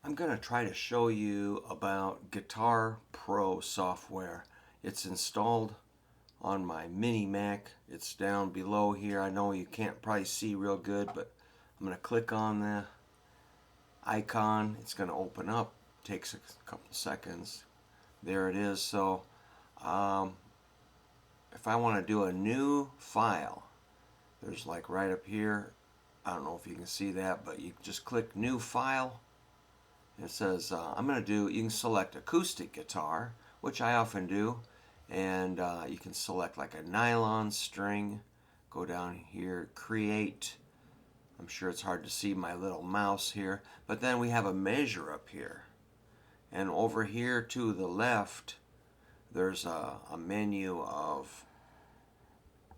I'm going to try to show you about Guitar Pro software. It's installed on my mini Mac. It's down below here. I know you can't probably see real good, but I'm going to click on the icon. It's going to open up. Takes a couple seconds. There it is. So if I want to do a new file, there's like right up here. I don't know if you can see that, but you just click new file. It says I'm going to do, you can select acoustic guitar, which I often do, and you can select like a nylon string, go down here, create. I'm sure it's hard to see my little mouse here, but then we have a measure up here. And over here to the left, there's a menu of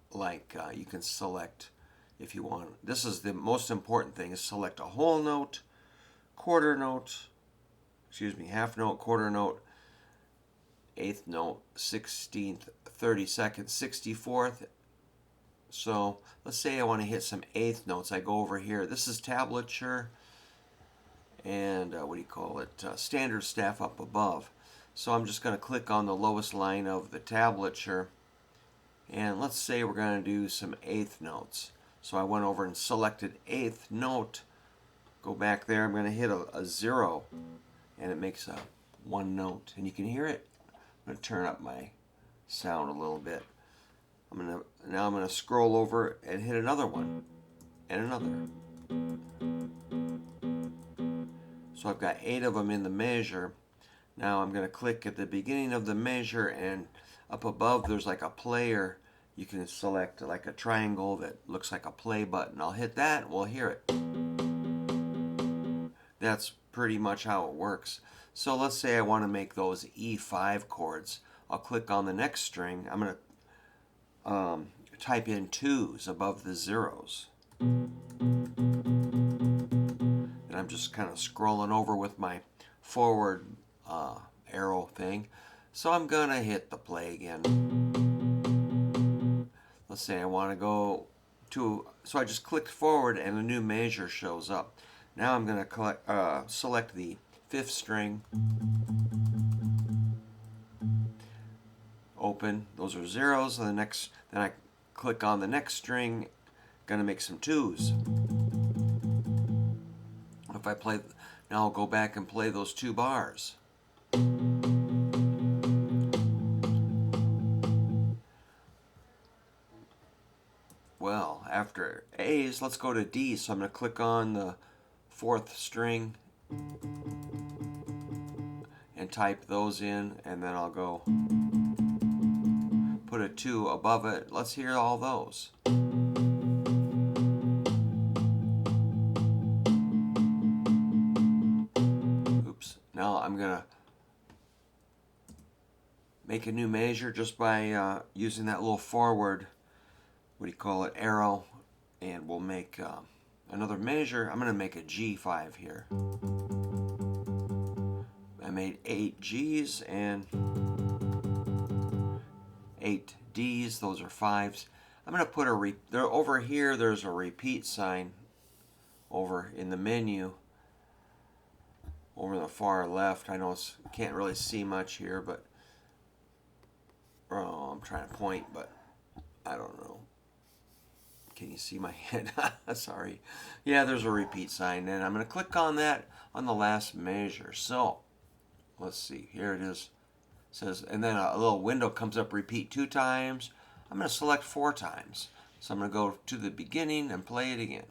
like you can select if you want. This is the most important thing, is select a whole note, quarter note, half note, quarter note, eighth note, 16th, 32nd, 64th. So let's say I want to hit some eighth notes. I go over here. This is tablature and standard staff up above. So I'm just going to click on the lowest line of the tablature, and let's say we're going to do some eighth notes. So I went over and selected eighth note. Go back there. I'm going to hit a 0, and it makes a one note, and you can hear it. I'm going to turn up my sound a little bit. Now I'm going to scroll over and hit another one and another. So I've got 8 of them in the measure. Now I'm going to click at the beginning of the measure, and up above there's like a player. You can select like a triangle that looks like a play button. I'll hit that and we'll hear it. That's pretty much how it works. So let's say I want to make those E5 chords. I'll click on the next string. I'm going to type in 2s above the 0s. And I'm just kind of scrolling over with my forward arrow thing. So I'm going to hit the play again. Let's say I want to go to, so I just clicked forward and a new measure shows up. Now I'm going to select the 5th string, open, those are 0s, and then I click on the next string, going to make some 2s. If I play, now I'll go back and play those 2 bars. Well, after A's, let's go to D. So I'm going to click on the 4th string and type those in, and then I'll go put a 2 above it. Let's hear all those. Oops. Now I'm going to make a new measure just by using that little forward, arrow, and we'll make another measure. I'm going to make a G5 here. I made 8 G's and 8 D's. Those are 5s. I'm going to put over here. There's a repeat sign over in the menu over the far left. I know you can't really see much here, but I'm trying to point, but I don't know. Can you see my head? Sorry. Yeah, there's a repeat sign, and I'm going to click on that on the last measure. So let's see. Here it is. It says, and then a little window comes up, repeat 2 times. I'm going to select 4 times. So I'm going to go to the beginning and play it again.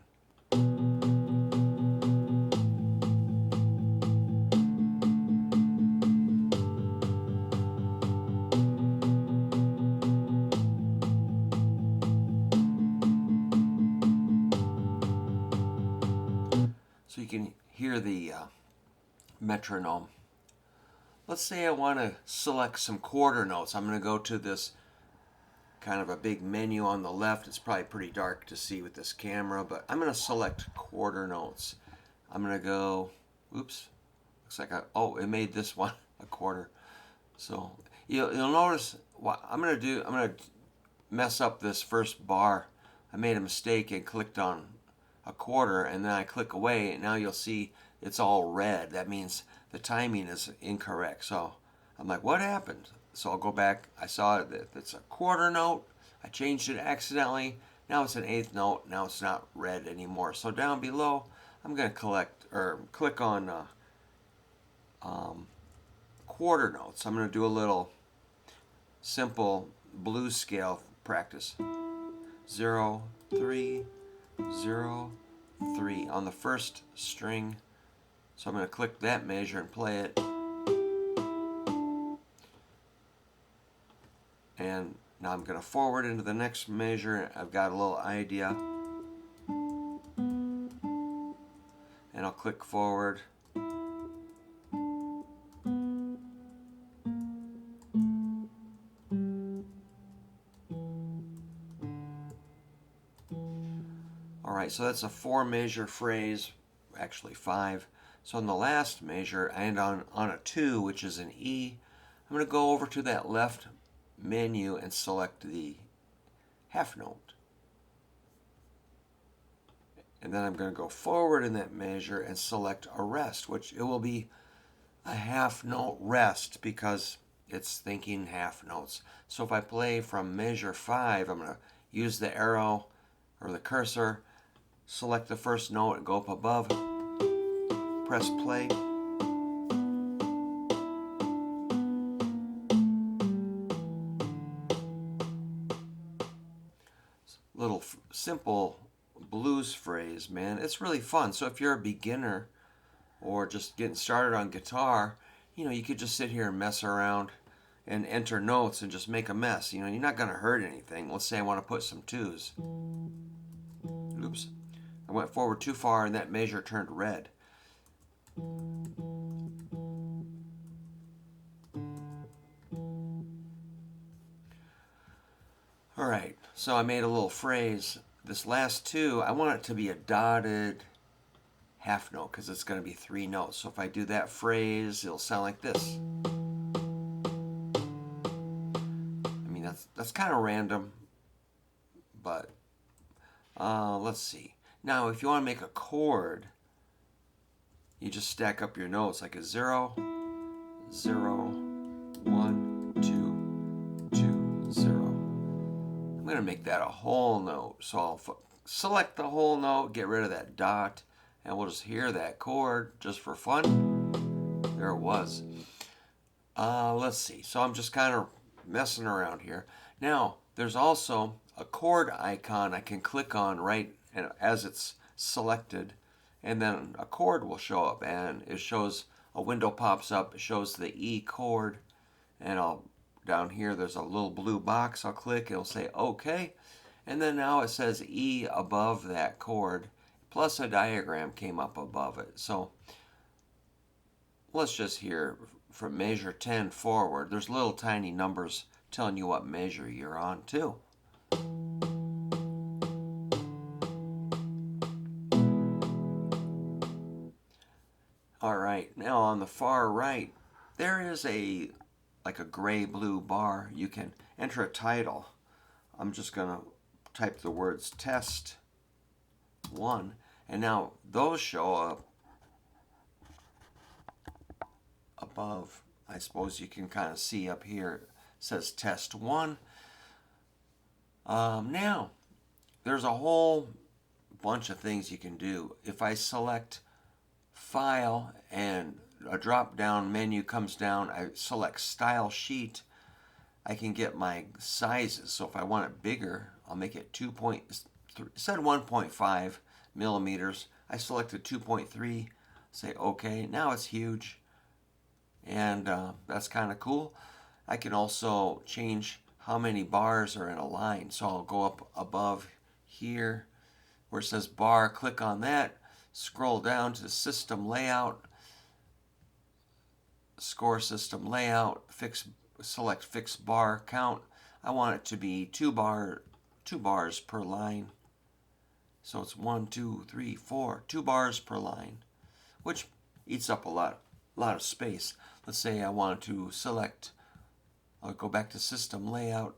So you can hear the metronome. Let's say I want to select some quarter notes. I'm going to go to this kind of a big menu on the left. It's probably pretty dark to see with this camera, but I'm going to select quarter notes. I'm going to go, oops, looks like it made this one a quarter. So you'll notice what I'm going to do. I'm going to mess up this first bar. I made a mistake and clicked on a quarter, and then I click away, and now you'll see it's all red. That means the timing is incorrect. So I'm like, what happened? So I'll go back. I saw that it's a quarter note. I changed it accidentally. Now it's an eighth note. Now it's not red anymore. So down below, I'm going to click on quarter notes. I'm going to do a little simple blues scale practice. 0, 3, 0, 3 on the first string. So I'm going to click that measure and play it. And now I'm going to forward into the next measure. I've got a little idea. And I'll click forward. Alright, so that's a 4-measure phrase, actually 5. So in the last measure, I end on a 2, which is an E. I'm going to go over to that left menu and select the half note. And then I'm going to go forward in that measure and select a rest, which it will be a half note rest because it's thinking half notes. So if I play from measure 5, I'm going to use the arrow or the cursor, select the first note and go up above, press play. Little simple blues phrase, man. It's really fun. So if you're a beginner or just getting started on guitar, you could just sit here and mess around and enter notes and just make a mess. You're not going to hurt anything. Let's say I want to put some 2s. Oops. I went forward too far and that measure turned red. Alright, so I made a little phrase. This last 2, I want it to be a dotted half note because it's going to be 3 notes. So if I do that phrase, it'll sound like this. I mean, that's kind of random, but let's see. Now, if you want to make a chord, you just stack up your notes like a 0, 0, 1, 2, 2, 0. I'm going to make that a whole note. So I'll select the whole note, get rid of that dot, and we'll just hear that chord just for fun. There it was. Let's see. So I'm just kind of messing around here. Now, there's also a chord icon I can click on right as it's selected, and then a chord will show up, and it shows a window pops up. It shows the E chord, and down here there's a little blue box. I'll click. It'll say OK, and then now it says E above that chord, plus a diagram came up above it. So let's just hear from measure 10 forward. There's little tiny numbers telling you what measure you're on too. Alright, now on the far right, there is like a gray-blue bar. You can enter a title. I'm just going to type the words test 1, and now those show up above. I suppose you can kind of see up here, it says test 1. Now, there's a whole bunch of things you can do. If I select File and a drop-down menu comes down, I select Style Sheet, I can get my sizes. So if I want it bigger, I'll make it 2.3, said 1.5 millimeters. I selected 2.3, say OK. Now it's huge, and that's kind of cool. I can also change how many bars are in a line. So I'll go up above here where it says bar, click on that, scroll down to System Layout, Score System Layout, select Fix Bar Count. I want it to be 2 bars per line. So it's 1, 2, 3, 4, 2 bars per line, which eats up a lot of space. Let's say I want to select, I'll go back to System Layout,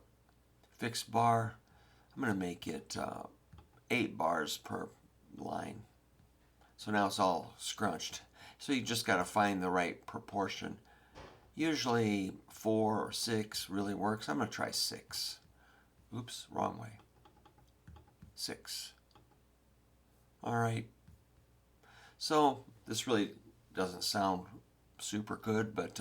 Fix Bar. I'm going to make it 8 bars per line. So now it's all scrunched. So you just got to find the right proportion. Usually 4 or 6 really works. I'm going to try 6. Oops, wrong way. 6. All right. So this really doesn't sound super good, but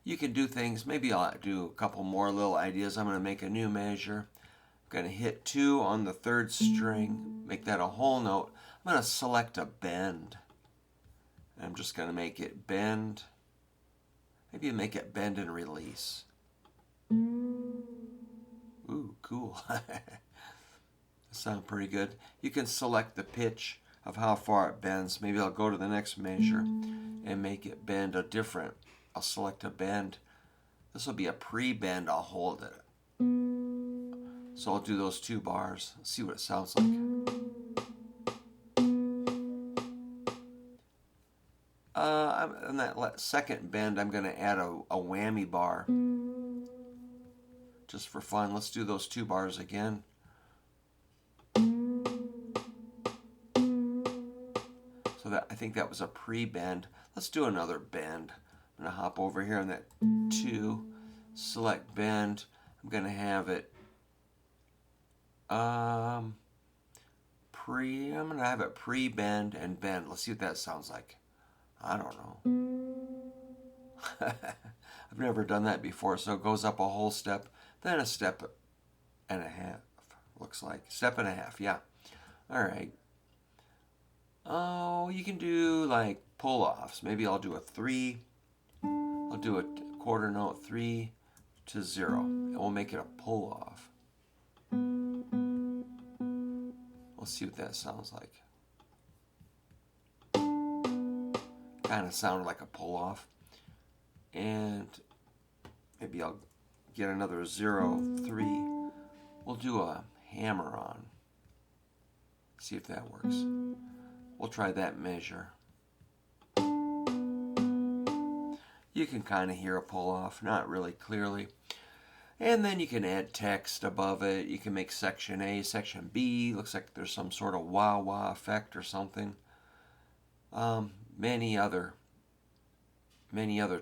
you can do things. Maybe I'll do a couple more little ideas. I'm going to make a new measure. I'm going to hit 2 on the 3rd string, make that a whole note. I'm going to select a bend. I'm just going to make it bend. Maybe make it bend and release. Ooh, cool. Sound pretty good. You can select the pitch of how far it bends. Maybe I'll go to the next measure and make it bend a different. I'll select a bend. This will be a pre-bend. I'll hold it. So I'll do those 2 bars. See what it sounds like. On that second bend, I'm going to add a whammy bar. Just for fun. Let's do those 2 bars again. So that, I think that was a pre-bend. Let's do another bend. I'm going to hop over here on that 2, select bend. I'm going to have it I'm going to have it pre-bend and bend. Let's see what that sounds like. I don't know. I've never done that before, so it goes up a whole step, then a step and a half, looks like. Step and a half, yeah. All right. Oh, you can do like pull-offs. Maybe I'll do a 3. I'll do a quarter note 3 to 0, and we'll make it a pull-off. Let's see what that sounds like. Kind of sounded like a pull-off. And maybe I'll get another 0, 3. We'll do a hammer-on. See if that works. We'll try that measure. You can kind of hear a pull-off, not really clearly. And then you can add text above it. You can make section A, section B. Looks like there's some sort of wah-wah effect or something. Many other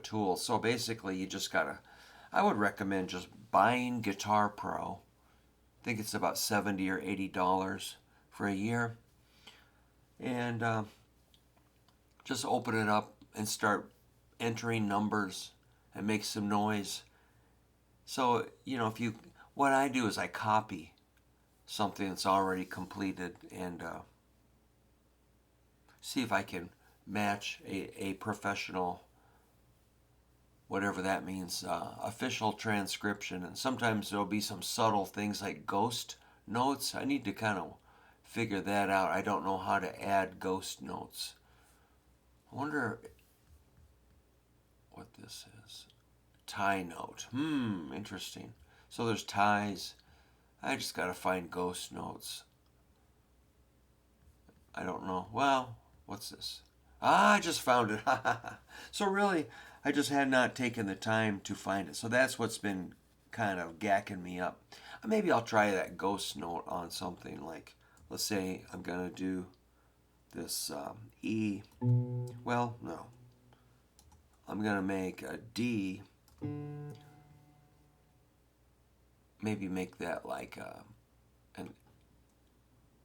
tools. So basically you just gotta, I would recommend just buying Guitar Pro. I think it's about $70 or $80 for a year. And just open it up and start entering numbers and make some noise. So, you know, what I do is I copy something that's already completed and see if I can match a professional, whatever that means, official transcription. And sometimes there'll be some subtle things like ghost notes. I need to kind of figure that out. I don't know how to add ghost notes. I wonder what this is. Tie note. Interesting. So there's ties. I just got to find ghost notes. I don't know. Well, what's this? I just found it. So really, I just had not taken the time to find it. So that's what's been kind of gacking me up. Maybe I'll try that ghost note on something like, let's say I'm going to do this E. Well, no. I'm going to make a D. Maybe make that like an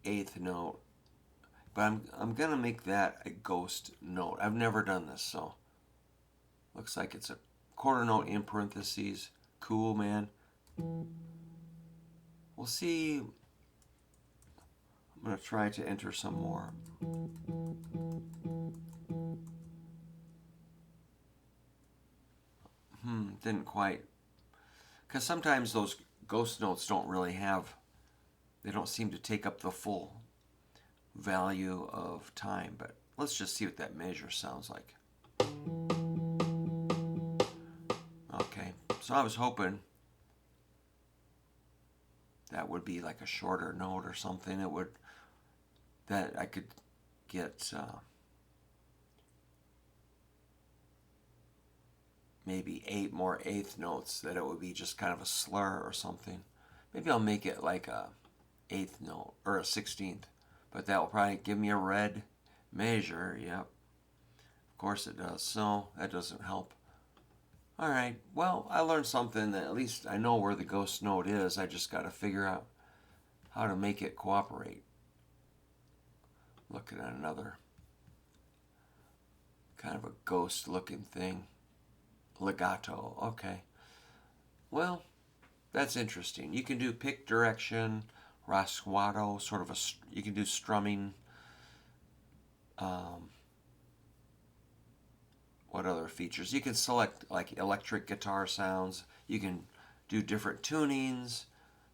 8th note. But I'm going to make that a ghost note. I've never done this, so looks like it's a quarter note in parentheses. Cool, man. We'll see. I'm going to try to enter some more. Didn't quite. Because sometimes those ghost notes don't really have, they don't seem to take up the full value of time. But let's just see what that measure sounds like. Okay, so I was hoping that would be like a shorter note or something. That I could get maybe 8 more 8th notes, that it would be just kind of a slur or something. Maybe I'll make it like a 8th note or a 16th, but that will probably give me a red measure. Yep. Of course it does. So that doesn't help. All right. Well, I learned something that at least I know where the ghost note is. I just got to figure out how to make it cooperate. Looking at another kind of a ghost looking thing. Legato. Okay. Well, that's interesting. You can do pick direction, rasguado, sort of a, you can do strumming. Um, what other features? You can select like electric guitar sounds. You can do different tunings.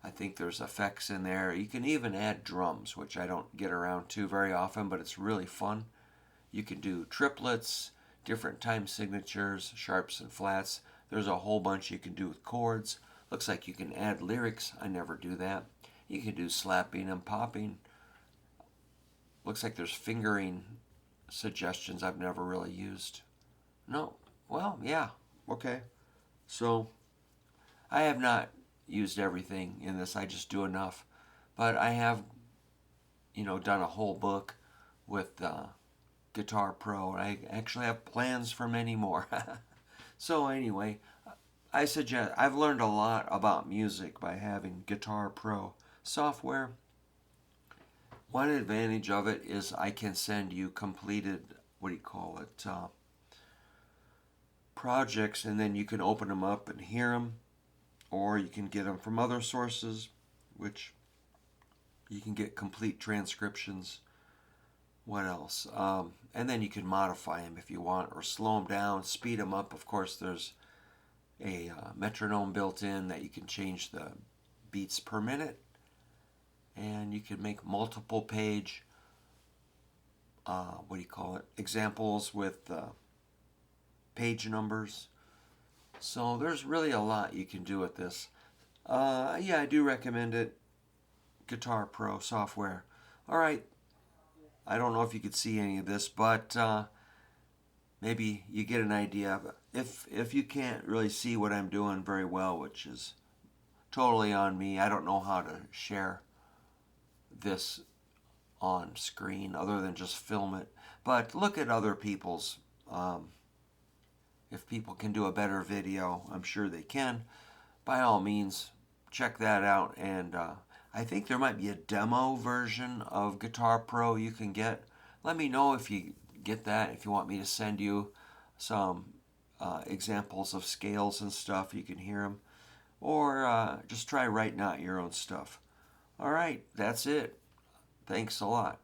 I think there's effects in there. You can even add drums, which I don't get around to very often, but it's really fun. You can do triplets, different time signatures, sharps and flats. There's a whole bunch you can do with chords. Looks like you can add lyrics. I never do that. You can do slapping and popping. Looks like there's fingering suggestions I've never really used. No. Well, yeah. Okay. So I have not used everything in this. I just do enough. But I have, done a whole book with Guitar Pro, and I actually have plans for many more. So anyway, I suggest, I've learned a lot about music by having Guitar Pro software. One advantage of it is I can send you completed, projects, and then you can open them up and hear them, or you can get them from other sources, which you can get complete transcriptions. What else? And then you can modify them if you want, or slow them down, speed them up. Of course, there's a metronome built in that you can change the beats per minute, and you can make multiple page examples with page numbers. So there's really a lot you can do with this. Yeah, I do recommend it. Guitar Pro software. All right. I don't know if you could see any of this, but maybe you get an idea. If you can't really see what I'm doing very well, which is totally on me, I don't know how to share this on screen other than just film it. But look at other people's. If people can do a better video, I'm sure they can. By all means, check that out. And I think there might be a demo version of Guitar Pro you can get. Let me know if you get that, if you want me to send you some examples of scales and stuff, you can hear them. Or just try writing out your own stuff. All right, that's it. Thanks a lot.